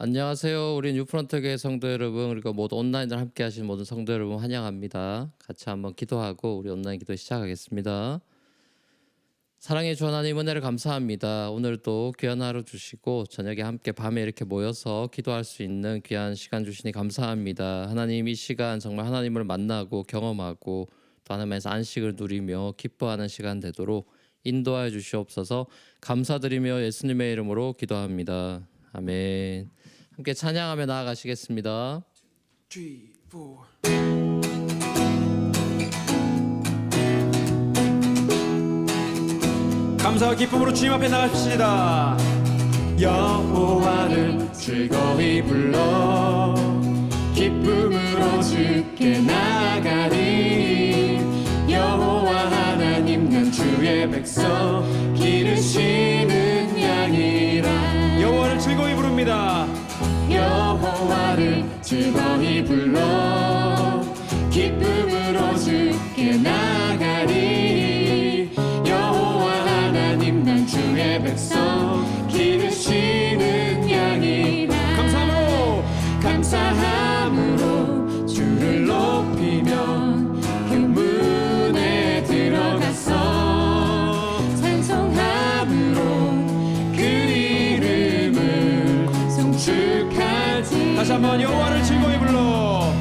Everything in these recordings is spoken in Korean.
안녕하세요. 우리 뉴프런트교회 성도 여러분, 그리고 모두 온라인으로 함께 하신 모든 성도 여러분 환영합니다. 같이 한번 기도하고 우리 온라인 기도 시작하겠습니다. 사랑의 주 하나님, 은혜를 감사합니다. 오늘도 귀한 하루 주시고 저녁에 함께 밤에 이렇게 모여서 기도할 수 있는 귀한 시간 주시니 감사합니다. 하나님, 이 시간 정말 하나님을 만나고 경험하고 또 하나님께서 안식을 누리며 기뻐하는 시간 되도록 인도하여 주시옵소서. 감사드리며 예수님의 이름으로 기도합니다. 아멘. 함께 찬양하며 나아가시겠습니다. 3, 4. 감사와 기쁨으로 주님 앞에 나갑시다. 여호와를 즐거이 불러 기쁨으로 주께 나가리. 여호와 하나님 난 주의 백성 기르시는 양이라. 여호와를 즐거이 부릅니다. 여호와를 즐거이 불러 기쁨으로 주께 나가리. 여호와 하나님 난 주의 백성 기르시는 양이라. 감사함으로 주를 높이며 그 문에 들어가서 찬송함으로 그 이름을 송축하지. 다시 한번 여호와를 즐거이 불러.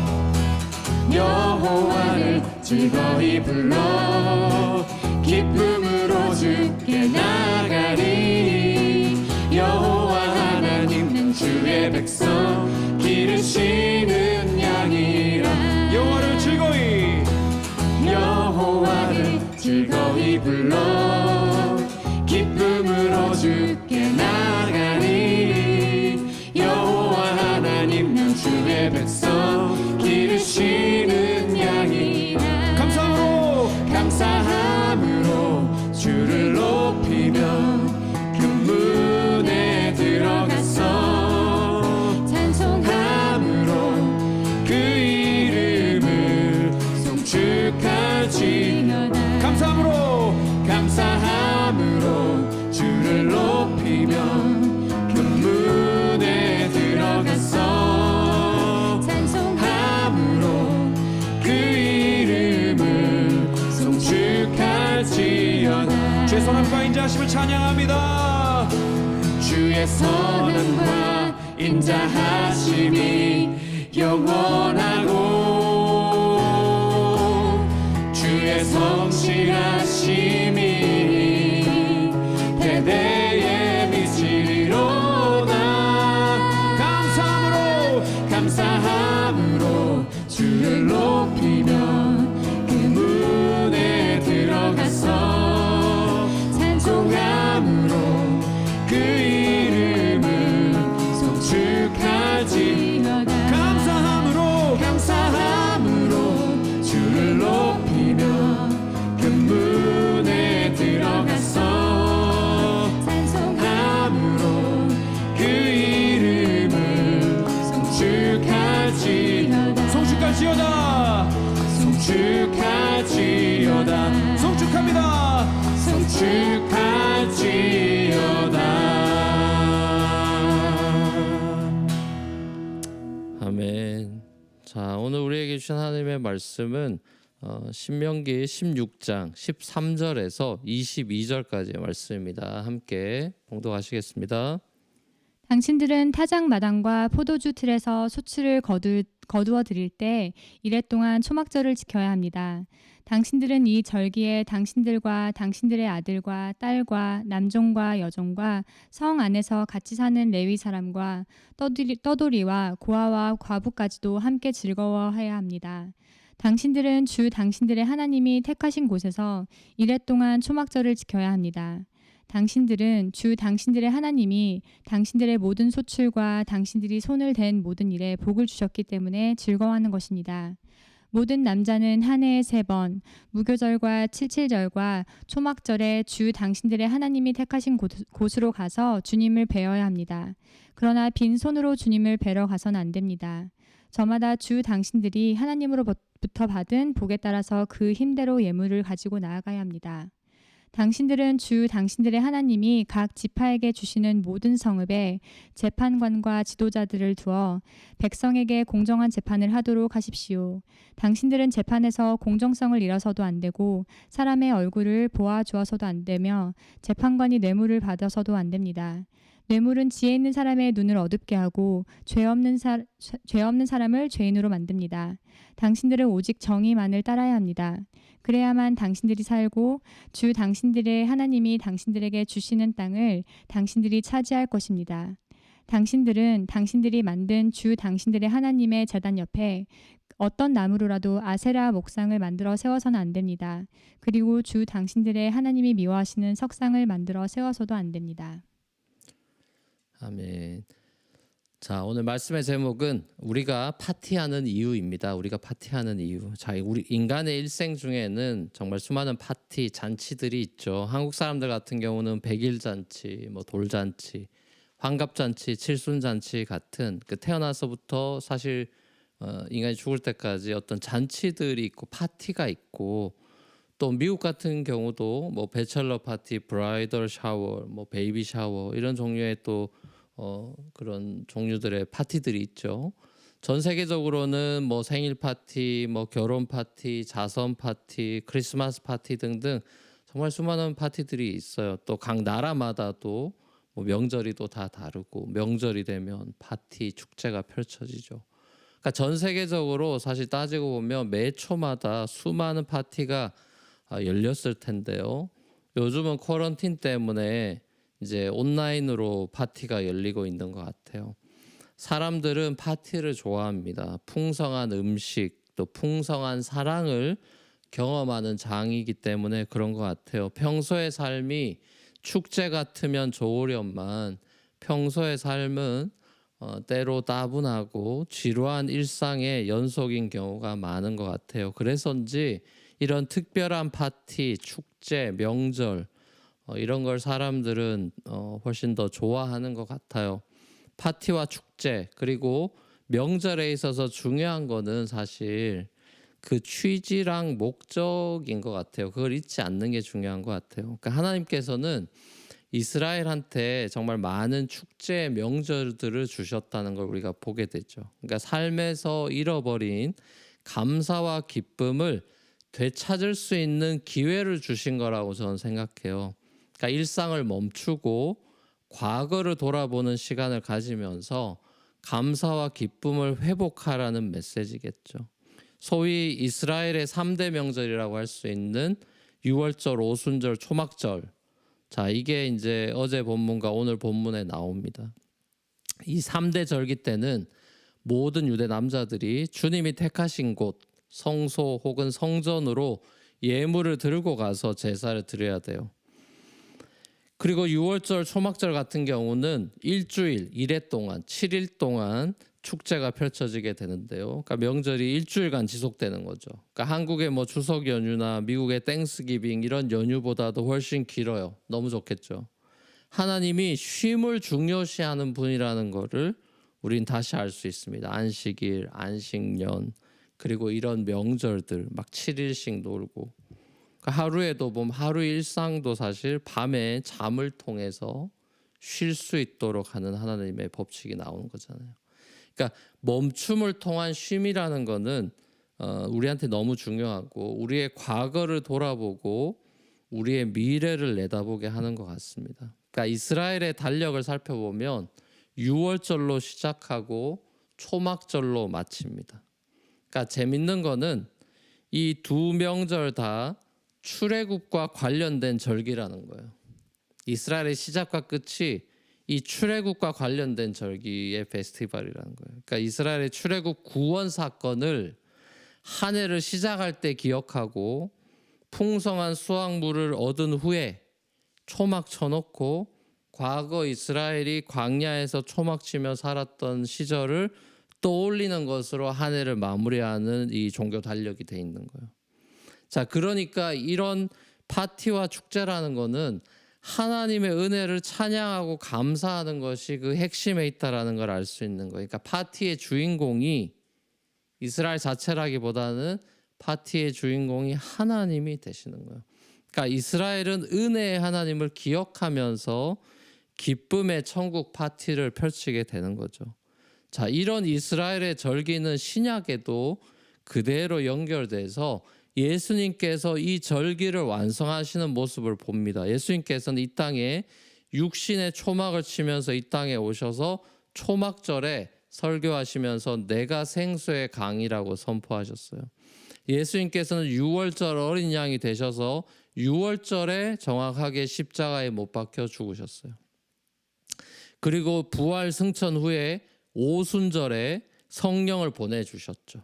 여호와를 즐거이 불러 기쁨으로 주께 나가리. 여호와 하나님 난 주의 백성 기르시는 양이라. 여호와를 즐거이 불러 기쁨으로 주께 나가리. 여호와 하나님 난 주의 백성 기르시는 양이라. 감사함으로 주를 높이며 그 문에 들어가서 찬송함으로 그 이름을 송축하지어다. 감사함으로 주를 높이며 그 문에 들어가서 찬송함으로 그 이름을 송축하지어다. 주의 선함과 인자하심을 찬양합니다. 주의 선함과 인자하심이 영원하고 주의 성실하심이 대대에 미치리로다. 감사함으로 주를 높이며 그 문에 들어가서 찬송함으로 그 이름을 송축하지어다. 감사함으로 주를 높이며 그 문에 들어가서 찬송함으로 그 이름을 송축하지어다. 송축합니다. 송축하지어다. 아멘. 자, 오늘 우리에게 주신 하나님의 말씀은 신명기 16장 13절에서 22절까지의 말씀입니다. 함께 봉독하시겠습니다. 당신들은 타작마당과 포도주 틀에서 소출을 거두어 드릴 때 이래 동안 초막절을 지켜야 합니다. 당신들은 이 절기에 당신들과 당신들의 아들과 딸과 남종과 여종과 성 안에서 같이 사는 레위 사람과 떠돌이와 고아와 과부까지도 함께 즐거워해야 합니다. 당신들은 주 당신들의 하나님이 택하신 곳에서 이래 동안 초막절을 지켜야 합니다. 당신들은 주 당신들의 하나님이 당신들의 모든 소출과 당신들이 손을 댄 모든 일에 복을 주셨기 때문에 즐거워하는 것입니다. 모든 남자는 한 해에 3번 무교절과 칠칠절과 초막절에 주 당신들의 하나님이 택하신 곳으로 가서 주님을 뵈어야 합니다. 그러나 빈손으로 주님을 뵈러 가서는 안 됩니다. 저마다 주 당신들이 하나님으로부터 받은 복에 따라서 그 힘대로 예물을 가지고 나아가야 합니다. 당신들은 주 당신들의 하나님이 각 지파에게 주시는 모든 성읍에 재판관과 지도자들을 두어 백성에게 공정한 재판을 하도록 하십시오. 당신들은 재판에서 공정성을 잃어서도 안 되고 사람의 얼굴을 보아 주어서도 안 되며 재판관이 뇌물을 받아서도 안 됩니다. 뇌물은 지혜 있는 사람의 눈을 어둡게 하고 죄 없는 사람을 죄인으로 만듭니다. 당신들은 오직 정의만을 따라야 합니다. 그래야만 당신들이 살고 주 당신들의 하나님이 당신들에게 주시는 땅을 당신들이 차지할 것입니다. 당신들은 당신들이 만든 주 당신들의 하나님의 제단 옆에 어떤 나무로라도 아세라 목상을 만들어 세워서는 안 됩니다. 그리고 주 당신들의 하나님이 미워하시는 석상을 만들어 세워서도 안 됩니다. 아멘. 자, 오늘 말씀의 제목은 우리가 파티하는 이유입니다. 우리가 파티하는 이유. 자, 우리 인간의 일생 중에는 정말 수많은 파티 잔치들이 있죠. 한국 사람들 같은 경우는 백일잔치, 뭐 돌잔치, 환갑잔치, 칠순잔치 같은 그 태어나서부터 사실 인간이 죽을 때까지 어떤 잔치들이 있고 파티가 있고, 또 미국 같은 경우도 뭐 배철러 파티, 브라이덜 샤워, 뭐 베이비 샤워 이런 종류의 또 그런 종류들의 파티들이 있죠. 전 세계적으로는 뭐 생일 파티, 뭐 결혼 파티, 자선 파티, 크리스마스 파티 등등 정말 수많은 파티들이 있어요. 또 각 나라마다도 뭐 명절이 또 다 다르고 명절이 되면 파티 축제가 펼쳐지죠. 그러니까 전 세계적으로 사실 따지고 보면 매 초마다 수많은 파티가 열렸을 텐데요. 요즘은 쿼런틴 때문에 이제 온라인으로 파티가 열리고 있는 것 같아요. 사람들은 파티를 좋아합니다. 풍성한 음식, 또 풍성한 사랑을 경험하는 장이기 때문에 그런 것 같아요. 평소의 삶이 축제 같으면 좋으련만 평소의 삶은 때로 따분하고 지루한 일상의 연속인 경우가 많은 것 같아요. 그래서인지 이런 특별한 파티, 축제, 명절 이런 걸 사람들은 훨씬 더 좋아하는 것 같아요. 파티와 축제 그리고 명절에 있어서 중요한 거는 사실 그 취지랑 목적인 것 같아요. 그걸 잊지 않는 게 중요한 것 같아요. 그러니까 하나님께서는 이스라엘한테 정말 많은 축제 명절들을 주셨다는 걸 우리가 보게 되죠. 그러니까 삶에서 잃어버린 감사와 기쁨을 되찾을 수 있는 기회를 주신 거라고 저는 생각해요. 그러니까 일상을 멈추고 과거를 돌아보는 시간을 가지면서 감사와 기쁨을 회복하라는 메시지겠죠. 소위 이스라엘의 3대 명절이라고 할 수 있는 유월절, 오순절, 초막절. 자, 이게 이제 어제 본문과 오늘 본문에 나옵니다. 이 3대 절기 때는 모든 유대 남자들이 주님이 택하신 곳 성소 혹은 성전으로 예물을 들고 가서 제사를 드려야 돼요. 그리고 유월절, 초막절 같은 경우는 일주일, 1회 동안, 7일 동안 축제가 펼쳐지게 되는데요. 그러니까 명절이 일주일간 지속되는 거죠. 그러니까 한국의 뭐 추석 연휴나 미국의 땡스기빙 이런 연휴보다도 훨씬 길어요. 너무 좋겠죠. 하나님이 쉼을 중요시하는 분이라는 거를 우린 다시 알 수 있습니다. 안식일, 안식년, 그리고 이런 명절들 막 7일씩 놀고, 그러니까 하루에도 보면 하루 일상도 사실 밤에 잠을 통해서 쉴 수 있도록 하는 하나님의 법칙이 나오는 거잖아요. 그러니까 멈춤을 통한 쉼이라는 거는 우리한테 너무 중요하고 우리의 과거를 돌아보고 우리의 미래를 내다보게 하는 것 같습니다. 그러니까 이스라엘의 달력을 살펴보면 유월절로 시작하고 초막절로 마칩니다. 그러니까 재밌는 거는 이 두 명절 다 출애굽과 관련된 절기라는 거예요. 이스라엘의 시작과 끝이 이 출애굽과 관련된 절기의 페스티벌이라는 거예요. 그러니까 이스라엘의 출애굽 구원 사건을 한 해를 시작할 때 기억하고 풍성한 수확물을 얻은 후에 초막 쳐놓고 과거 이스라엘이 광야에서 초막 치며 살았던 시절을 떠올리는 것으로 한 해를 마무리하는 이 종교 달력이 돼 있는 거예요. 자, 그러니까 이런 파티와 축제라는 거는 하나님의 은혜를 찬양하고 감사하는 것이 그 핵심에 있다라는 걸 알 수 있는 거예요. 그러니까 파티의 주인공이 이스라엘 자체라기보다는 파티의 주인공이 하나님이 되시는 거예요. 그러니까 이스라엘은 은혜의 하나님을 기억하면서 기쁨의 천국 파티를 펼치게 되는 거죠. 자, 이런 이스라엘의 절기는 신약에도 그대로 연결돼서 예수님께서 이 절기를 완성하시는 모습을 봅니다. 예수님께서는 이 땅에 육신의 초막을 치면서 이 땅에 오셔서 초막절에 설교하시면서 내가 생수의 강이라고 선포하셨어요. 예수님께서는 6월절 어린 양이 되셔서 6월절에 정확하게 십자가에 못 박혀 죽으셨어요. 그리고 부활 승천 후에 오순절에 성령을 보내주셨죠.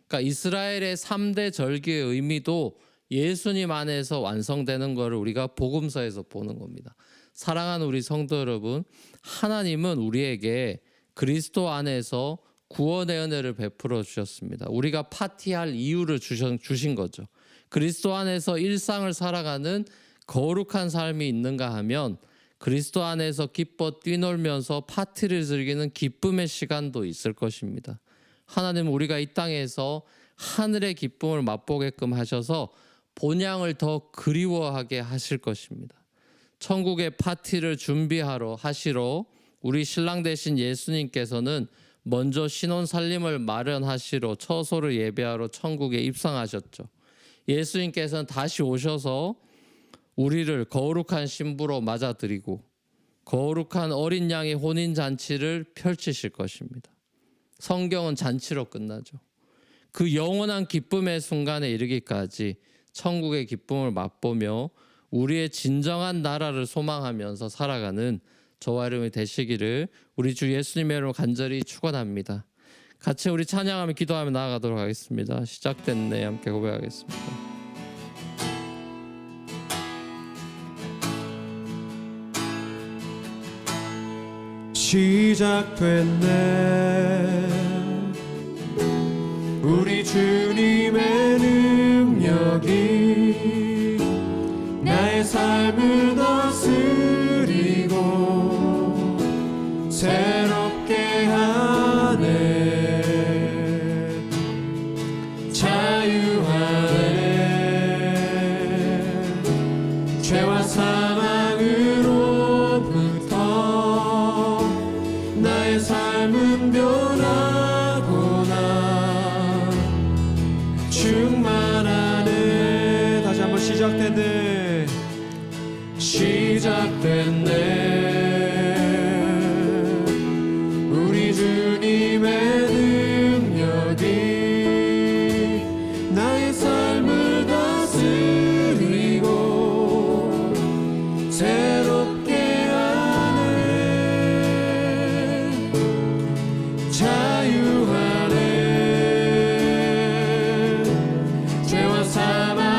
그러니까 이스라엘의 3대 절기의 의미도 예수님 안에서 완성되는 것을 우리가 복음서에서 보는 겁니다. 사랑하는 우리 성도 여러분, 하나님은 우리에게 그리스도 안에서 구원의 은혜를 베풀어 주셨습니다. 우리가 파티할 이유를 주신 거죠. 그리스도 안에서 일상을 살아가는 거룩한 삶이 있는가 하면 그리스도 안에서 기뻐 뛰놀면서 파티를 즐기는 기쁨의 시간도 있을 것입니다. 하나님은 우리가 이 땅에서 하늘의 기쁨을 맛보게끔 하셔서 본향을 더 그리워하게 하실 것입니다. 천국의 파티를 하시러 우리 신랑 되신 예수님께서는 먼저 신혼 살림을 마련하시러 처소를 예배하러 천국에 입성하셨죠. 예수님께서는 다시 오셔서 우리를 거룩한 신부로 맞아들이고 거룩한 어린 양의 혼인 잔치를 펼치실 것입니다. 성경은 잔치로 끝나죠. 그 영원한 기쁨의 순간에 이르기까지 천국의 기쁨을 맛보며 우리의 진정한 나라를 소망하면서 살아가는 저와 여러분이 되시기를 우리 주 예수님의 이름으로 간절히 축원합니다. 같이 우리 찬양하며 기도하며 나아가도록 하겠습니다. 시작됐네. 함께 고백하겠습니다. 시작됐네. 우리 주님의 능력이 나의 삶을 다스리고 새롭게 하네. 자유하네. 죄와 사망으로부터 나의 삶은 변하구나. 충만하네. 다시 한번 시작됐네. 시작됐네. 우리 주님의 능력이 나의 삶을 다스리고 새롭게 하네. 자유하네. 죄와 사망으로부터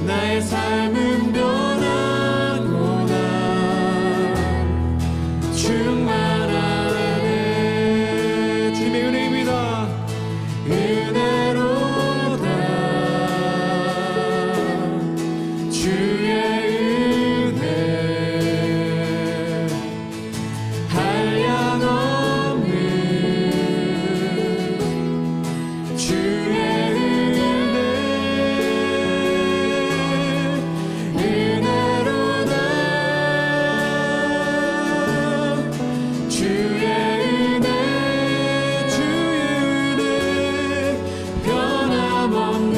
나의 삶은 변하구나. 충만하네. 주님의 은혜입니다. 은혜로다. 주의 은혜 한량없는 주의 은혜로다. 주의 은혜 변함없는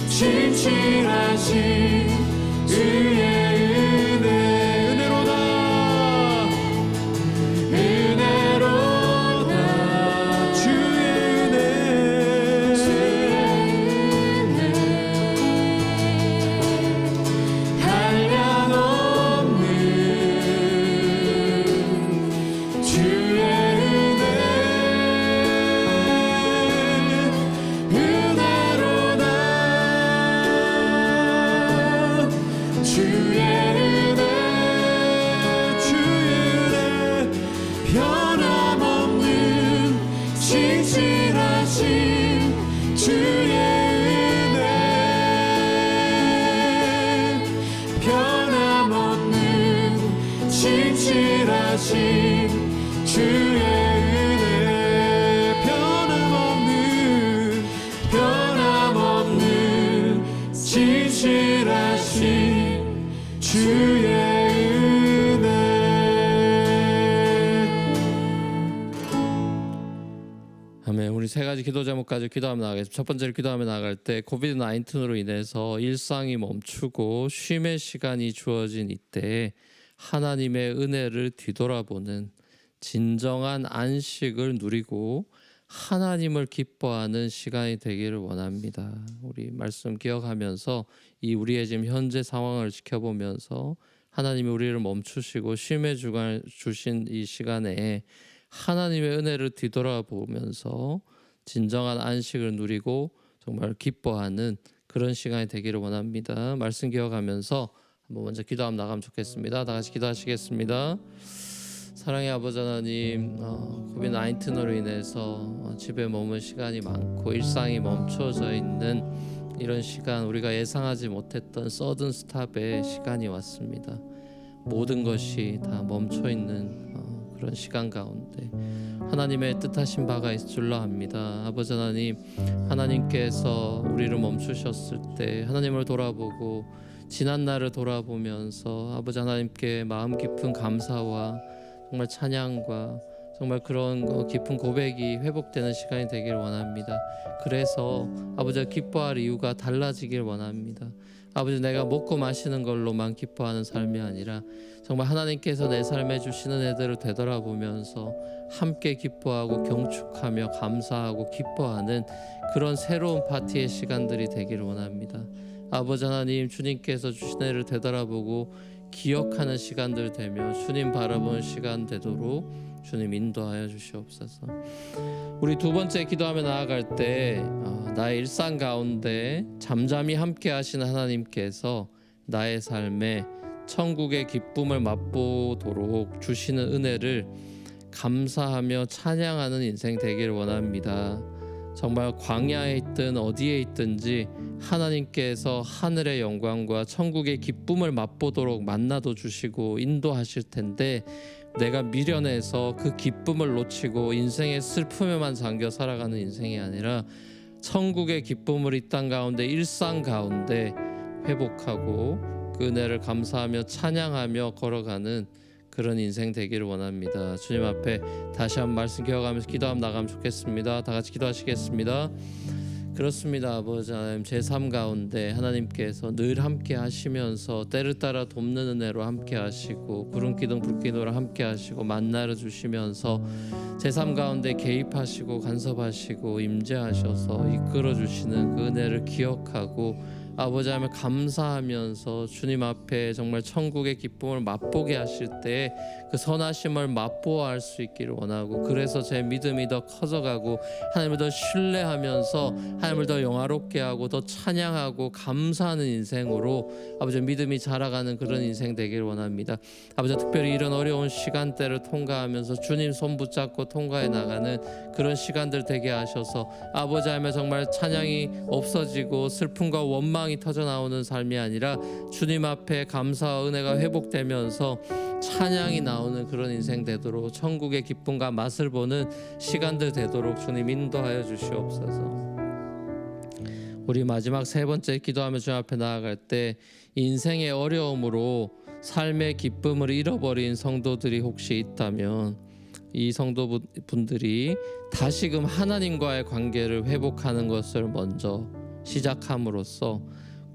진실하신 주의 은혜. 은혜로다. 주의 은혜 한량없는 주의 은혜로다. 주의 은혜, 변함없는 진실하신 주의 은혜. 변함없는 진실하신 주의 은혜. 변함없는 네, 우리 세 가지 기도 제목까지 기도하며 나가겠습니다. 첫 번째로 기도하며 나갈 때 코비드 19으로 인해서 일상이 멈추고 쉼의 시간이 주어진 이때 하나님의 은혜를 뒤돌아보는 진정한 안식을 누리고 하나님을 기뻐하는 시간이 되기를 원합니다. 우리 말씀 기억하면서 이 우리의 지금 현재 상황을 지켜보면서 하나님이 우리를 멈추시고 쉼의 주간 주신 이 시간에 하나님의 은혜를 뒤돌아보면서 진정한 안식을 누리고 정말 기뻐하는 그런 시간이 되기를 원합니다. 말씀 기억하면서 한번 먼저 기도하면 나가면 좋겠습니다. 다 같이 기도하시겠습니다. 사랑의 아버지 하나님, 코비드 19으로 인해서 집에 머문 시간이 많고 일상이 멈춰져 있는 이런 시간, 우리가 예상하지 못했던 서든 스탑의 시간이 왔습니다. 모든 것이 다 멈춰 있는 그런 시간 가운데 하나님의 뜻하신 바가 있을 줄로 압니다. 아버지 하나님, 하나님께서 우리를 멈추셨을 때 하나님을 돌아보고 지난 날을 돌아보면서 아버지 하나님께 마음 깊은 감사와 정말 찬양과 정말 그런 깊은 고백이 회복되는 시간이 되기를 원합니다. 그래서 아버지가 기뻐할 이유가 달라지길 원합니다. 아버지, 내가 먹고 마시는 걸로만 기뻐하는 삶이 아니라 정말 하나님께서 내 삶에 주시는 애들을 되돌아보면서 함께 기뻐하고 경축하며 감사하고 기뻐하는 그런 새로운 파티의 시간들이 되기를 원합니다. 아버지 하나님, 주님께서 주신 애를 되돌아보고 기억하는 시간들 되며 주님 바라보는 시간 되도록 주님 인도하여 주시옵소서. 우리 두 번째 기도하며 나아갈 때 나의 일상 가운데 잠잠히 함께 하시는 하나님께서 나의 삶에 천국의 기쁨을 맛보도록 주시는 은혜를 감사하며 찬양하는 인생 되기를 원합니다. 정말 광야에 있든 어디에 있든지 하나님께서 하늘의 영광과 천국의 기쁨을 맛보도록 만나도 주시고 인도하실 텐데 내가 미련해서 그 기쁨을 놓치고 인생의 슬픔에만 잠겨 살아가는 인생이 아니라 천국의 기쁨을 이 땅 가운데 일상 가운데 회복하고 그 은혜를 감사하며 찬양하며 걸어가는 그런 인생 되기를 원합니다. 주님 앞에 다시 한 말씀 기억하면서 기도하면 나가면 좋겠습니다. 다 같이 기도하시겠습니다. 그렇습니다. 아버지 하나님, 제 삶 가운데 하나님께서 늘 함께 하시면서 때를 따라 돕는 은혜로 함께 하시고 구름기둥 불기둥으로 함께 하시고 만나를 주시면서 제 삶 가운데 개입하시고 간섭하시고 임재하셔서 이끌어 주시는 그 은혜를 기억하고 아버지 하나님 감사하면서 주님 앞에 정말 천국의 기쁨을 맛보게 하실 때 그 선하심을 맛보아 할 수 있기를 원하고, 그래서 제 믿음이 더 커져가고 하나님을 더 신뢰하면서 하나님을 더 영화롭게 하고 더 찬양하고 감사하는 인생으로 아버지 믿음이 자라가는 그런 인생 되기를 원합니다. 아버지, 특별히 이런 어려운 시간대를 통과하면서 주님 손 붙잡고 통과해 나가는 그런 시간들 되게 하셔서 아버지 하나님 정말 찬양이 없어지고 슬픔과 원망이 터져 나오는 삶이 아니라 주님 앞에 감사와 은혜가 회복되면서 찬양이 나오는 그런 인생 되도록 천국의 기쁨과 맛을 보는 시간들 되도록 주님 인도하여 주시옵소서. 우리 마지막 세 번째 기도하며 주님 앞에 나아갈 때 인생의 어려움으로 삶의 기쁨을 잃어버린 성도들이 혹시 있다면 이 성도분들이 다시금 하나님과의 관계를 회복하는 것을 먼저 시작함으로써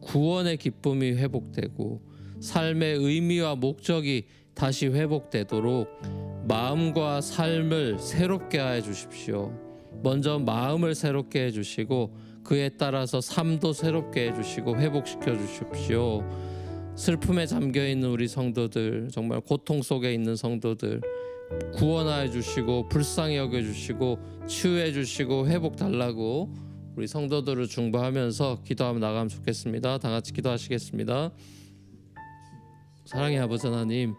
구원의 기쁨이 회복되고 삶의 의미와 목적이 다시 회복되도록 마음과 삶을 새롭게 해 주십시오. 먼저 마음을 새롭게 해 주시고 그에 따라서 삶도 새롭게 해 주시고 회복시켜 주십시오. 슬픔에 잠겨 있는 우리 성도들, 정말 고통 속에 있는 성도들 구원하여 주시고 불쌍히 여겨 주시고 치유해 주시고 회복 달라고 우리 성도들을 중보하면서 기도하며 나가면 좋겠습니다. 다 같이 기도하시겠습니다. 사랑의 아버지 하나님,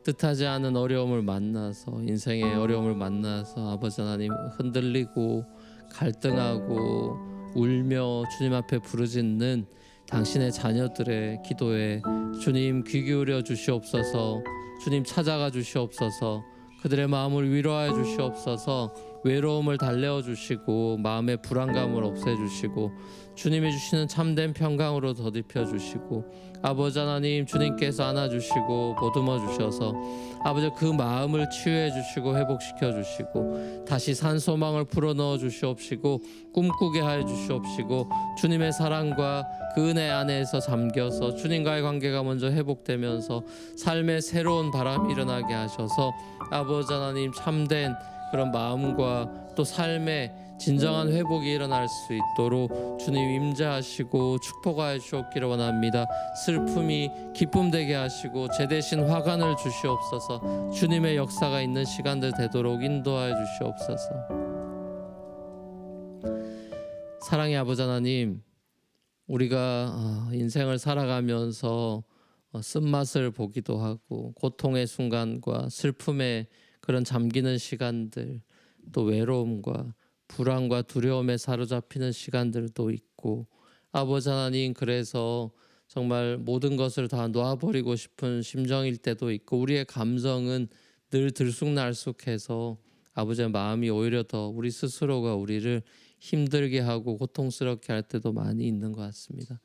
뜻하지 않은 어려움을 만나서 인생의 어려움을 만나서 아버지 하나님 흔들리고 갈등하고 울며 주님 앞에 부르짖는 당신의 자녀들의 기도에 주님 귀 기울여 주시옵소서. 주님 찾아가 주시옵소서. 그들의 마음을 위로하여 주시옵소서. 외로움을 달래어 주시고 마음의 불안감을 없애 주시고 주님이 주시는 참된 평강으로 덧입혀 주시고 아버지 하나님 주님께서 안아주시고 보듬어 주셔서 아버지 그 마음을 치유해 주시고 회복시켜 주시고 다시 산 소망을 불어넣어 주시옵시고 꿈꾸게 하여 주시옵시고 주님의 사랑과 그 은혜 안에서 잠겨서 주님과의 관계가 먼저 회복되면서 삶의 새로운 바람이 일어나게 하셔서 아버지 하나님 참된 그런 마음과 또 삶의 진정한 회복이 일어날 수 있도록 주님 임재하시고 축복하여 주옵기를 원합니다. 슬픔이 기쁨 되게 하시고 제 대신 화관을 주시옵소서. 주님의 역사가 있는 시간들 되도록 인도하여 주시옵소서. 사랑의 아버지 하나님, 우리가 인생을 살아가면서 쓴맛을 보기도 하고 고통의 순간과 슬픔의 그런 잠기는 시간들, 또 외로움과 불안과 두려움에 사로잡히는 시간들도 있고 아버지 하나님, 그래서 정말 모든 것을 다 놓아버리고 싶은 심정일 때도 있고 우리의 감정은 늘 들쑥날쑥해서 아버지의 마음이 오히려 더 우리 스스로가 우리를 힘들게 하고 고통스럽게 할 때도 많이 있는 것 같습니다.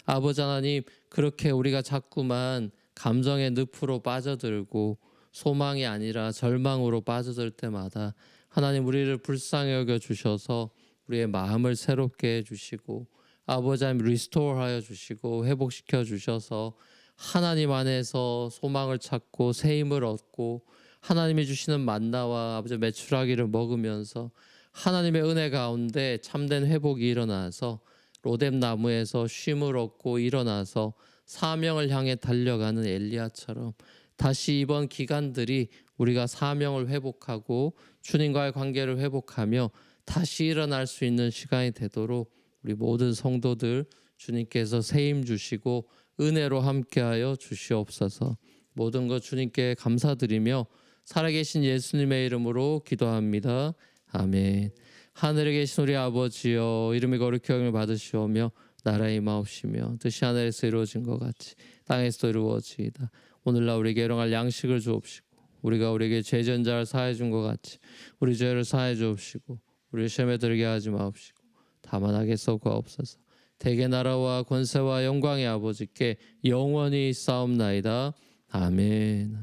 아버지 하나님, 그렇게 우리가 자꾸만 감정의 늪으로 빠져들고 소망이 아니라 절망으로 빠져들 때마다 하나님 우리를 불쌍히 여겨 주셔서 우리의 마음을 새롭게 해주시고 아버지 하나님 리스토어하여 주시고 회복시켜 주셔서 하나님 안에서 소망을 찾고 새 힘을 얻고 하나님이 주시는 만나와 아버지 메추라기를 먹으면서 하나님의 은혜 가운데 참된 회복이 일어나서 로뎀 나무에서 쉼을 얻고 일어나서 사명을 향해 달려가는 엘리야처럼 다시 이번 기간들이 우리가 사명을 회복하고 주님과의 관계를 회복하며 다시 일어날 수 있는 시간이 되도록 우리 모든 성도들 주님께서 새 힘 주시고 은혜로 함께하여 주시옵소서. 모든 것 주님께 감사드리며 살아계신 예수님의 이름으로 기도합니다. 아멘. 하늘에 계신 우리 아버지여, 이름이 거룩히 여김을 받으시오며 나라의 임하옵시며 뜻이 하늘에서 이루어진 것 같이 땅에서도 이루어지이다. 오늘날 우리에게 일용할 양식을 주옵시고 우리가 우리에게 죄진 자를 사하여 준 것 같이 우리 죄를 사하여 주옵시고 우리 시험에 들게 하지 마옵시고 다만 악에서 구하옵소서. 대개 나라와 권세와 영광의 아버지께 영원히 싸움나이다. 아멘.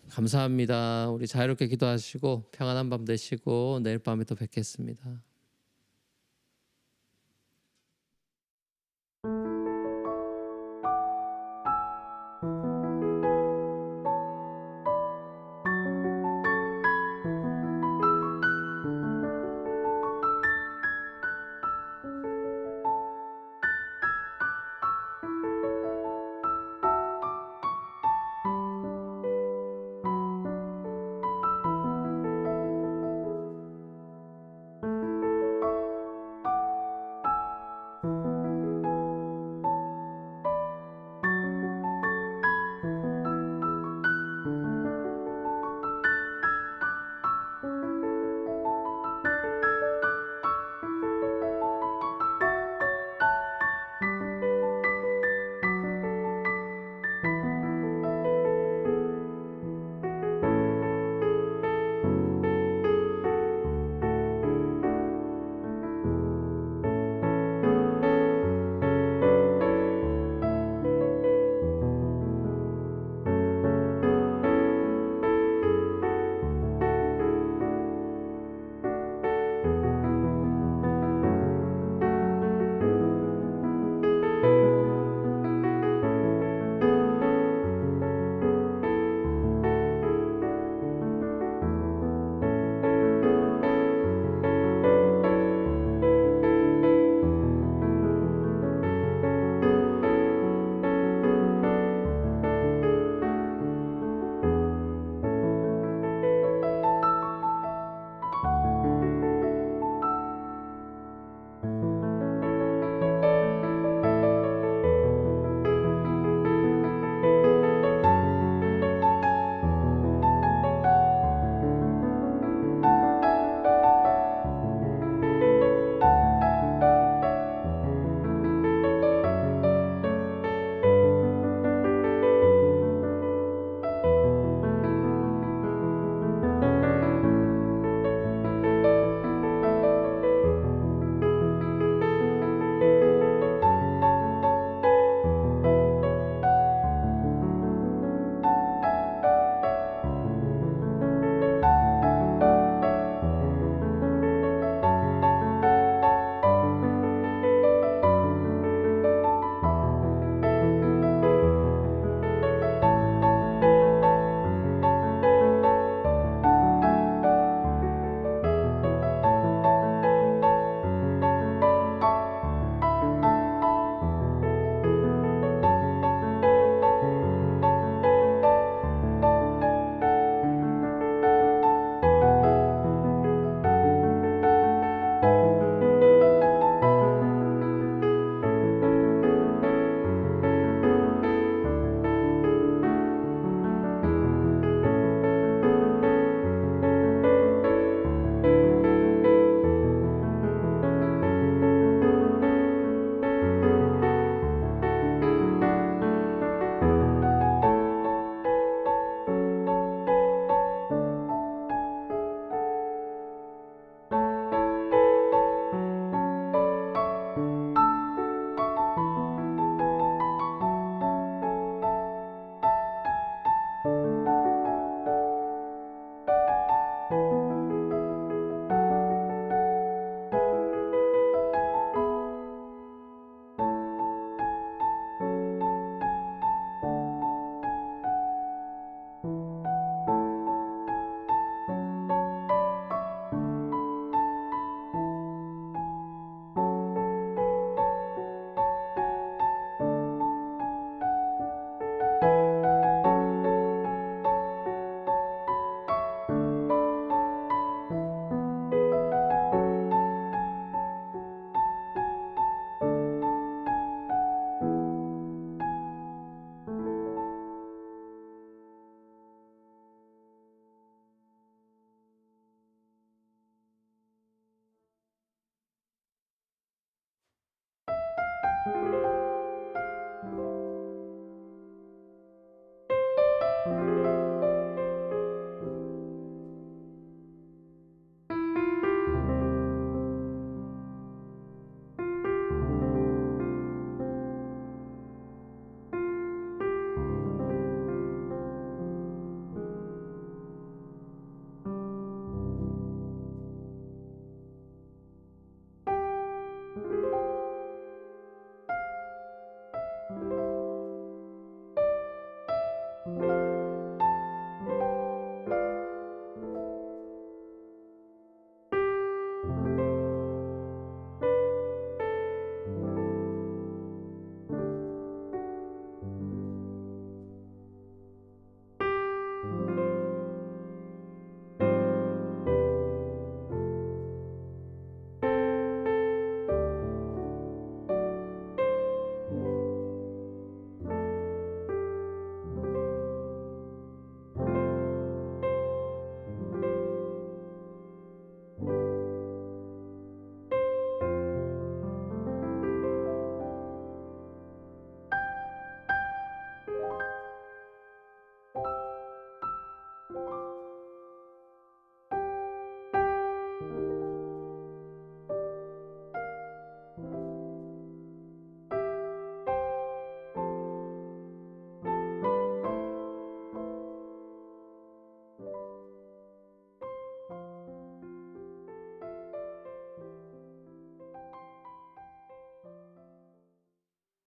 감사합니다. 우리 자유롭게 기도하시고 평안한 밤 되시고 내일 밤에 또 뵙겠습니다.